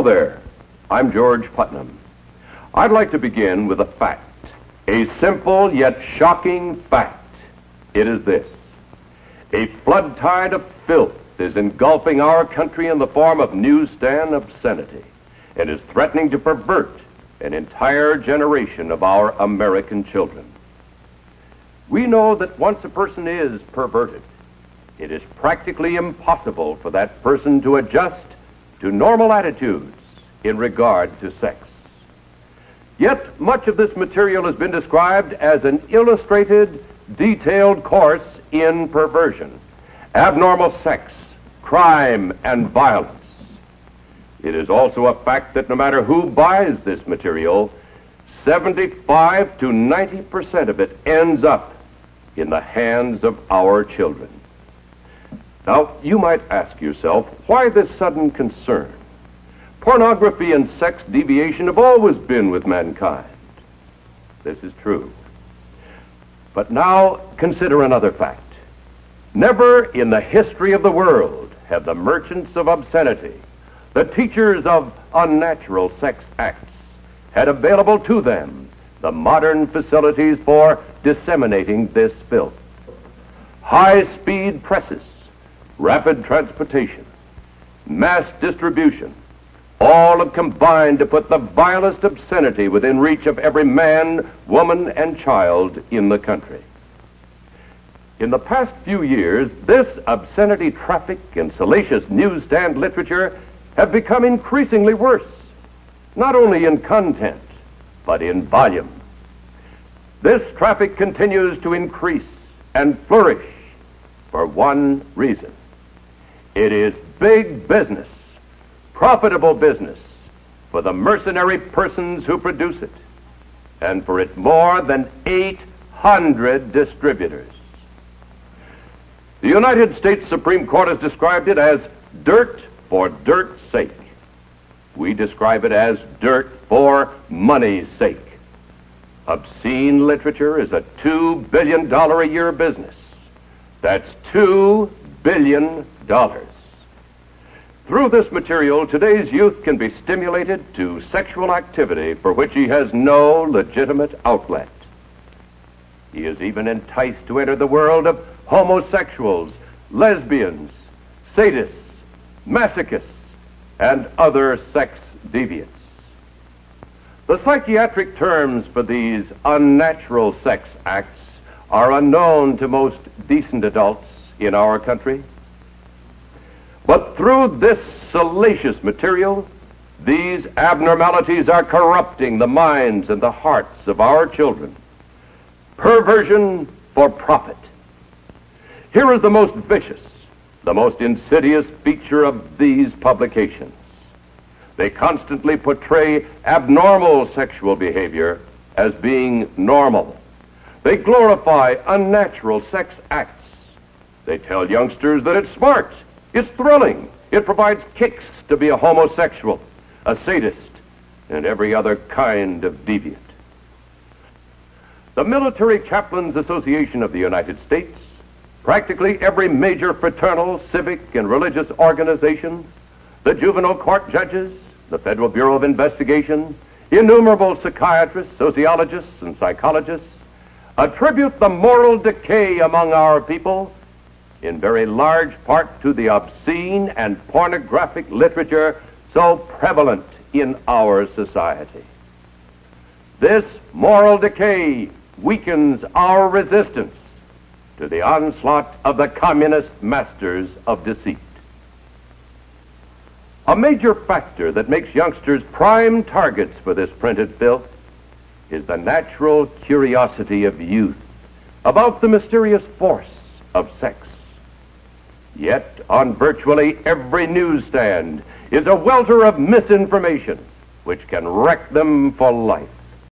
there, I'm George Putnam. I'd like to begin with a fact, a simple yet shocking fact. It is this: a flood tide of filth is engulfing our country in the form of newsstand obscenity and is threatening to pervert an entire generation of our American children. We know that once a person is perverted, it is practically impossible for that person to adjust to normal attitudes in regard to sex. Yet much of this material has been described as an illustrated, detailed course in perversion, abnormal sex, crime, and violence. It is also a fact that no matter who buys this material, 75 to 90% of it ends up in the hands of our children. Now, you might ask yourself, why this sudden concern? Pornography and sex deviation have always been with mankind. This is true. But now consider another fact. Never in the history of the world have the merchants of obscenity, the teachers of unnatural sex acts, had available to them the modern facilities for disseminating this filth. High-speed presses, rapid transportation, mass distribution, all have combined to put the vilest obscenity within reach of every man, woman, and child in the country. In the past few years, this obscenity traffic and salacious newsstand literature have become increasingly worse, not only in content, but in volume. This traffic continues to increase and flourish for one reason. It is big business, profitable business for the mercenary persons who produce it, and for its more than 800 distributors. The United States Supreme Court has described it as dirt for dirt's sake. We describe it as dirt for money's sake. Obscene literature is a $2 billion a year business. That's $2 billion. Through this material, today's youth can be stimulated to sexual activity for which he has no legitimate outlet. He is even enticed to enter the world of homosexuals, lesbians, sadists, masochists, and other sex deviants. The psychiatric terms for these unnatural sex acts are unknown to most decent adults in our country. But through this salacious material, these abnormalities are corrupting the minds and the hearts of our children. Perversion for profit. Here is the most vicious, the most insidious feature of these publications. They constantly portray abnormal sexual behavior as being normal. They glorify unnatural sex acts. They tell youngsters that it's smart, it's thrilling, it provides kicks to be a homosexual, a sadist, and every other kind of deviant. The Military Chaplains Association of the United States, practically every major fraternal, civic, and religious organization, the juvenile court judges, the Federal Bureau of Investigation, innumerable psychiatrists, sociologists, and psychologists attribute the moral decay among our people in very large part to the obscene and pornographic literature so prevalent in our society. This moral decay weakens our resistance to the onslaught of the communist masters of deceit. A major factor that makes youngsters prime targets for this printed filth is the natural curiosity of youth about the mysterious force of sex. Yet, on virtually every newsstand is a welter of misinformation which can wreck them for life.